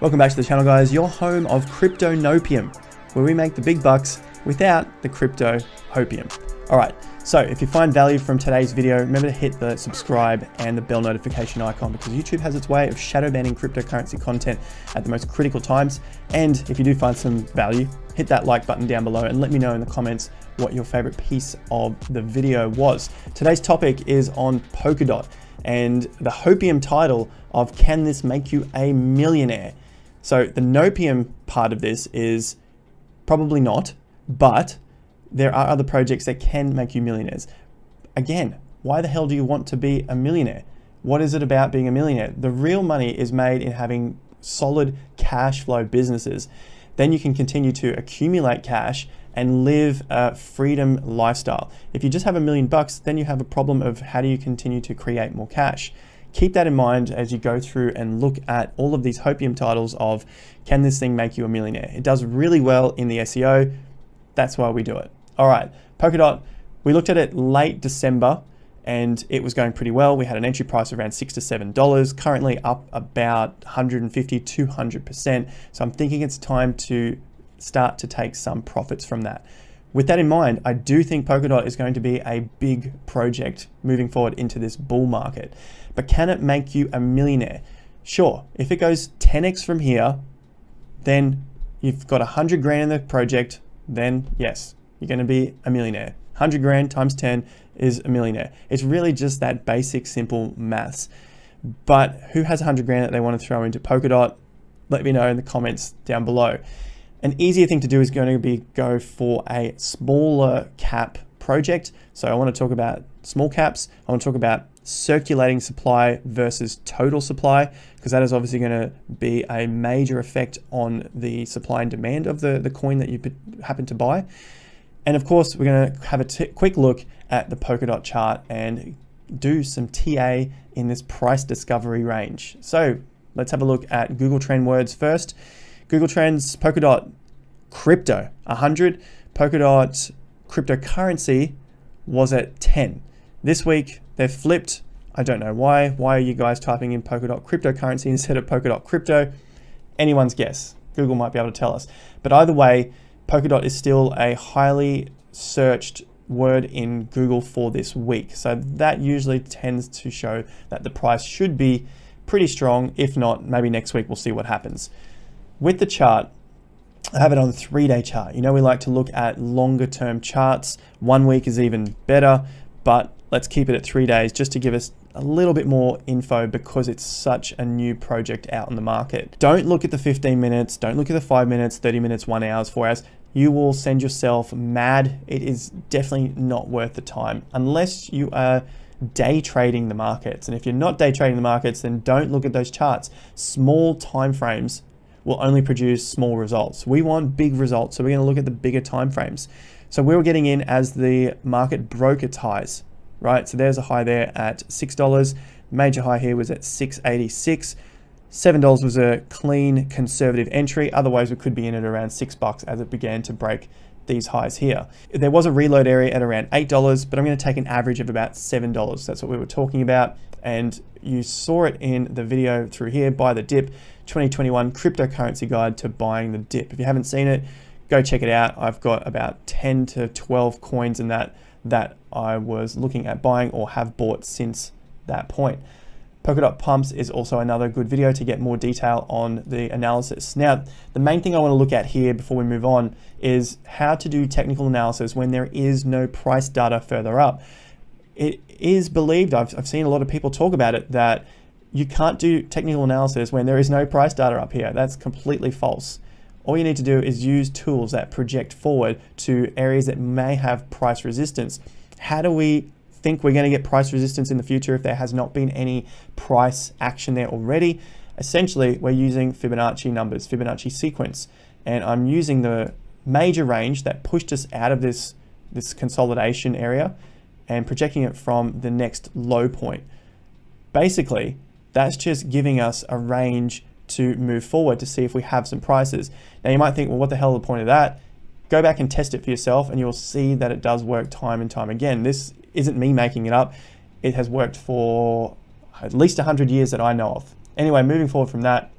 Welcome back to the channel, guys, your home of crypto nopium, where we make the big bucks without the crypto hopium. All right, so if you find value from today's video, remember to hit the subscribe and the bell notification icon, because YouTube has its way of shadow banning cryptocurrency content at the most critical times. And if you do find some value, hit that like button down below and let me know in the comments what your favorite piece of the video was. Today's topic is on Polkadot and the hopium title of "Can this make you a millionaire?" So the nopium part of this is probably not, but there are other projects that can make you millionaires. Again, why the hell do you want to be a millionaire? What is it about being a millionaire? The real money is made in having solid cash flow businesses. Then you can continue to accumulate cash and live a freedom lifestyle. If you just have $1 million, then you have a problem of how do you continue to create more cash. Keep that in mind as you go through and look at all of these hopium titles of "Can this thing make you a millionaire?" It does really well in the SEO. That's why we do it. All right, Polkadot, we looked at it late December and it was going pretty well. We had an entry price around $6 to $7, currently up about 150, 200%. So I'm thinking it's time to start to take some profits from that. With that in mind, I do think Polkadot is going to be a big project moving forward into this bull market. But can it make you a millionaire? Sure, if it goes 10x from here, then you've got 100 grand in the project, then yes, you're going to be a millionaire. 100 grand times 10 is a millionaire. It's really just that basic, simple maths. But who has 100 grand that they want to throw into Polkadot? Let me know in the comments down below. An easier thing to do is going to be go for a smaller cap project. So I want to talk about small caps. I want to talk about circulating supply versus total supply, because that is obviously going to be a major effect on the supply and demand of the coin that you happen to buy. And of course, we're going to have a quick look at the Polkadot chart and do some TA in this price discovery range. So let's have a look at Google Trend words first. Google Trends, Polkadot crypto 100, Polkadot cryptocurrency was at 10. This week they've flipped. I don't know why. Why are you guys typing in Polkadot cryptocurrency instead of Polkadot crypto? Anyone's guess. Google might be able to tell us. But either way, Polkadot is still a highly searched word in Google for this week. So that usually tends to show that the price should be pretty strong. If not, maybe next week we'll see what happens. With the chart, I have it on the 3-day chart. You know, we like to look at longer term charts. 1 week is even better, but let's keep it at 3 days just to give us a little bit more info, because it's such a new project out in the market. Don't look at the 15 minutes, don't look at the 5 minutes, 30 minutes, 1 hour, 4 hours. You will send yourself mad. It is definitely not worth the time unless you are day trading the markets. And if you're not day trading the markets, then don't look at those charts. Small time frames will only produce small results. We want big results, so we're going to look at the bigger time frames. So we were getting in as the market broke its highs, right? So there's a high there at $6. Major high here was at $6.86. $7 was a clean conservative entry. Otherwise, we could be in at around $6 as it began to break these highs here. There was a reload area at around $8, but I'm going to take an average of about $7. That's what we were talking about. And you saw it in the video through here, buy the dip, 2021 cryptocurrency guide to buying the dip. If you haven't seen it, go check it out. I've got about 10 to 12 coins in that I was looking at buying or have bought since that point. Polkadot pumps is also another good video to get more detail on the analysis. Now, the main thing I want to look at here before we move on is how to do technical analysis when there is no price data further up. It is believed, I've seen a lot of people talk about it, that you can't do technical analysis when there is no price data up here. That's completely false. All you need to do is use tools that project forward to areas that may have price resistance. How do we think we're going to get price resistance in the future if there has not been any price action there already? Essentially, we're using Fibonacci numbers, Fibonacci sequence, and I'm using the major range that pushed us out of this consolidation area and projecting it from the next low point. Basically, that's just giving us a range to move forward to see if we have some prices. Now you might think, well, what the hell is the point of that? Go back and test it for yourself and you'll see that it does work time and time again. This isn't me making it up. It has worked for at least 100 years that I know of. Anyway, moving forward from that,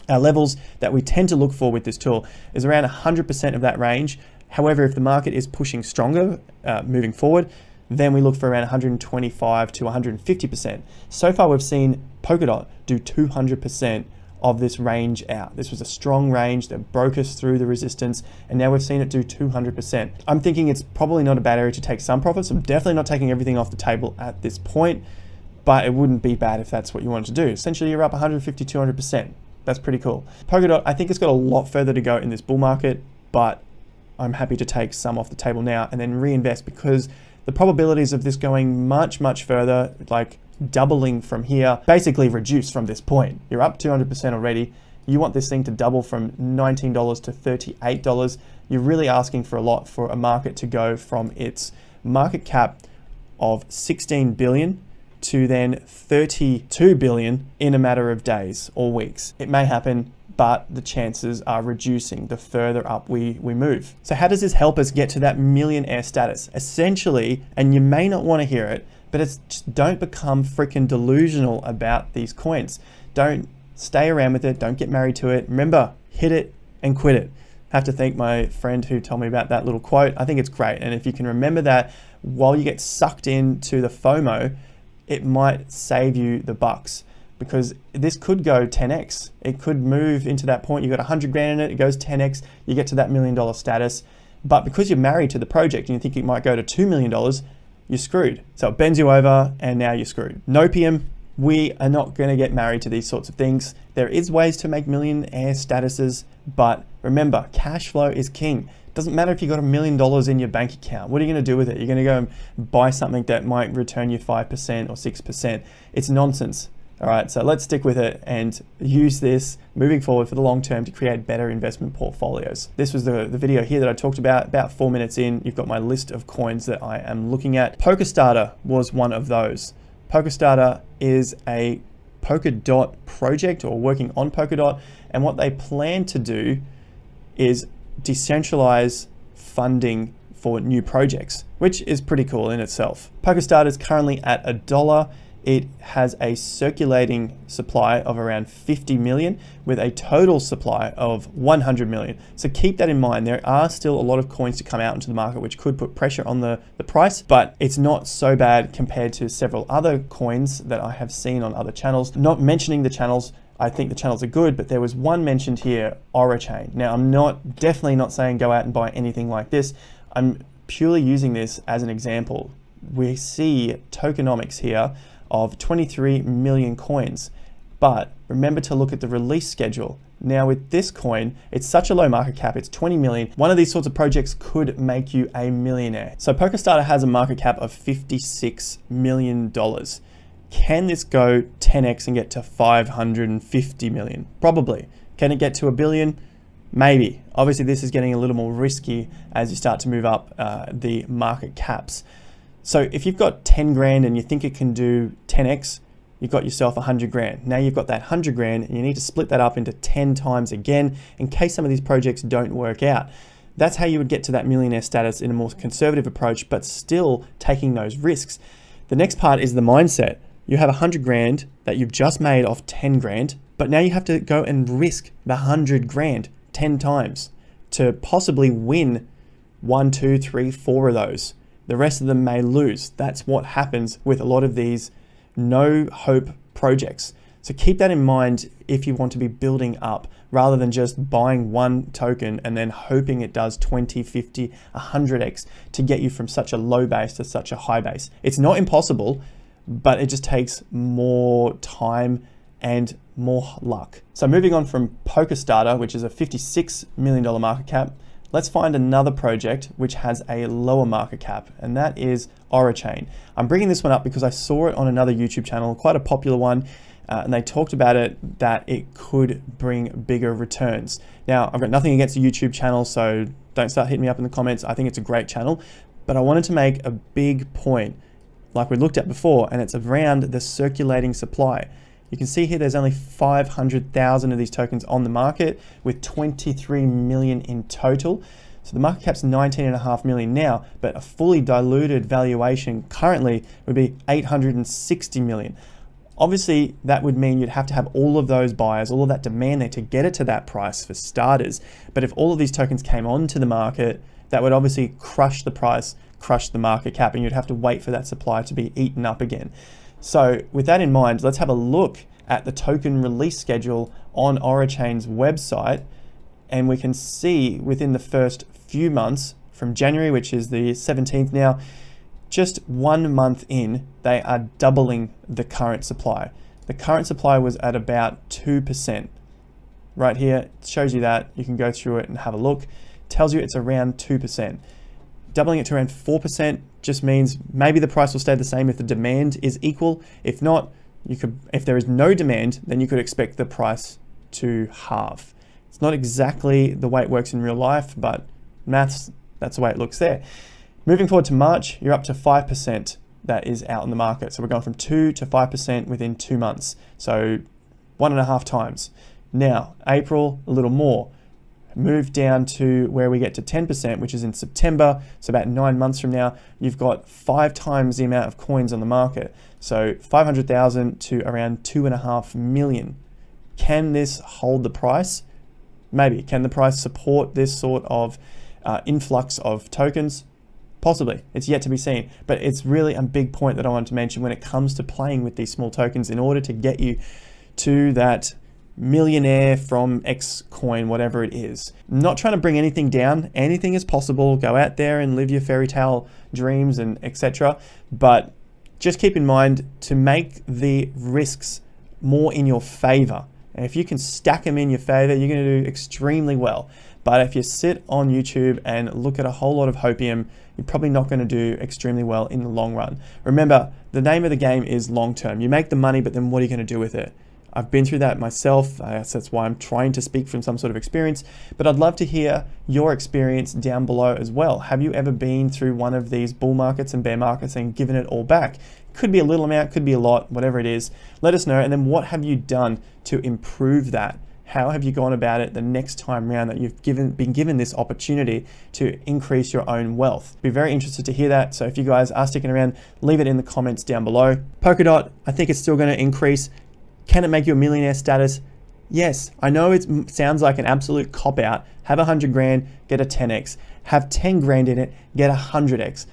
Our levels that we tend to look for with this tool is around 100% of that range. However, if the market is pushing stronger moving forward, then we look for around 125 to 150%. So far, we've seen Polkadot do 200% of this range out. This was a strong range that broke us through the resistance, and now we've seen it do 200%. I'm thinking it's probably not a bad area to take some profits. I'm definitely not taking everything off the table at this point, but it wouldn't be bad if that's what you wanted to do. Essentially, you're up 150, 200%. That's pretty cool. Polkadot, I think it's got a lot further to go in this bull market, but I'm happy to take some off the table now and then reinvest, because the probabilities of this going much, much further, like doubling from here, basically reduce from this point. You're up 200% already. You want this thing to double from $19 to $38. You're really asking for a lot for a market to go from its market cap of 16 billion to then 32 billion in a matter of days or weeks. It may happen, but the chances are reducing the further up we move. So how does this help us get to that millionaire status? Essentially, and you may not want to hear it, but it's just don't become freaking delusional about these coins. Don't stay around with it. Don't get married to it. Remember, hit it and quit it. I have to thank my friend who told me about that little quote. I think it's great. And if you can remember that while you get sucked into the FOMO, it might save you the bucks, because this could go 10x. It could move into that point. You got 100 grand in it, it goes 10x, you get to that $1 million status. But because you're married to the project and you think it might go to $2 million, you're screwed. So it bends you over and now you're screwed. Nopium, we are not going to get married to these sorts of things. There is ways to make millionaire statuses, but remember, cash flow is king. Doesn't matter if you got $1 million in your bank account. What are you going to do with it? You're going to go and buy something that might return you 5% or 6%. It's nonsense. All right, so let's stick with it and use this moving forward for the long term to create better investment portfolios. This was the video here that I talked about 4 minutes in. You've got my list of coins that I am looking at. Polkadot was one of those. Polkadot is a Polkadot project, or working on Polkadot, and what they plan to do is decentralize funding for new projects, which is pretty cool in itself. Polkadot is currently at $1. It has a circulating supply of around 50 million with a total supply of 100 million. So keep that in mind. There are still a lot of coins to come out into the market, which could put pressure on the price, but it's not so bad compared to several other coins that I have seen on other channels. Not mentioning the channels, I think the channels are good, but there was one mentioned here, Orachain. Now, I'm definitely not saying go out and buy anything like this. I'm purely using this as an example. We see tokenomics here of 23 million coins, but remember to look at the release schedule. Now with this coin, it's such a low market cap, it's 20 million. One of these sorts of projects could make you a millionaire. So Polkadot has a market cap of $56 million. Can this go 10x and get to 550 million? Probably. Can it get to $1 billion? Maybe. Obviously this is getting a little more risky as you start to move up the market caps. So if you've got 10 grand and you think it can do 10x, you've got yourself 100 grand. Now you've got that 100 grand and you need to split that up into 10 times again in case some of these projects don't work out. That's how you would get to that millionaire status in a more conservative approach, but still taking those risks. The next part is the mindset. You have 100 grand that you've just made off 10 grand, but now you have to go and risk the 100 grand 10 times to possibly win 1, 2, 3, 4 of those. The rest of them may lose. That's what happens with a lot of these no hope projects. So keep that in mind if you want to be building up rather than just buying one token and then hoping it does 20, 50, 100x to get you from such a low base to such a high base. It's not impossible, but it just takes more time and more luck. So moving on from Polkadot, which is a $56 million market cap, let's find another project which has a lower market cap, and that is Orachain. I'm bringing this one up because I saw it on another YouTube channel, quite a popular one, and they talked about it, that it could bring bigger returns. Now, I've got nothing against the YouTube channel, so don't start hitting me up in the comments. I think it's a great channel, but I wanted to make a big point like we looked at before, and it's around the circulating supply. You can see here there's only 500,000 of these tokens on the market with 23 million in total. So the market cap's 19.5 million now, but a fully diluted valuation currently would be 860 million. Obviously, that would mean you'd have to have all of those buyers, all of that demand there to get it to that price for starters. But if all of these tokens came onto the market, that would obviously crush the price, crush the market cap, and you'd have to wait for that supply to be eaten up again. So with that in mind, let's have a look at the token release schedule on Orachain's website. And we can see within the first few months, from January, which is the 17th now, just 1 month in, they are doubling the current supply. The current supply was at about 2%. Right here, it shows you that. You can go through it and have a look. It tells you it's around 2%. Doubling it to around 4% just means maybe the price will stay the same if the demand is equal. If not, if there is no demand, then you could expect the price to halve. It's not exactly the way it works in real life, but maths, that's the way it looks there. Moving forward to March, you're up to 5% that is out in the market. So we're going from 2 to 5% within 2 months. So 1.5 times. Now, April, a little more. Move down to where we get to 10%, which is in September. So about 9 months from now, you've got 5 times the amount of coins on the market. So 500,000 to around 2.5 million. Can this hold the price? Maybe. Can the price support this sort of influx of tokens? Possibly. It's yet to be seen, but it's really a big point that I wanted to mention when it comes to playing with these small tokens in order to get you to that millionaire from X coin, whatever it is. I'm not trying to bring anything down. Anything is possible. Go out there and live your fairy tale dreams and etc. But just keep in mind to make the risks more in your favor. And if you can stack them in your favor, you're going to do extremely well. But if you sit on YouTube and look at a whole lot of hopium, you're probably not going to do extremely well in the long run. Remember, the name of the game is long term. You make the money, but then what are you going to do with it? I've been through that myself. That's why I'm trying to speak from some sort of experience. But I'd love to hear your experience down below as well. Have you ever been through one of these bull markets and bear markets and given it all back? Could be a little amount, could be a lot, whatever it is. Let us know. And then what have you done to improve that? How have you gone about it the next time around that you've been given this opportunity to increase your own wealth? Be very interested to hear that. So if you guys are sticking around, leave it in the comments down below. Polkadot, I think it's still going to increase. Can it make you a millionaire status? Yes. I know it sounds like an absolute cop out. Have 100 grand, get a 10x. Have 10 grand in it, get 100x.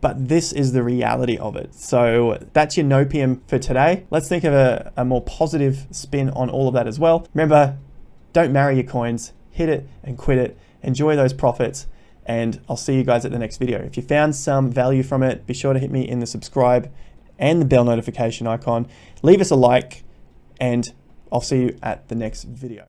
But this is the reality of it. So that's your Nopium for today. Let's think of a more positive spin on all of that as well. Remember, don't marry your coins, hit it and quit it, enjoy those profits, and I'll see you guys at the next video. If you found some value from it, be sure to hit me in the subscribe and the bell notification icon. Leave us a like, and I'll see you at the next video.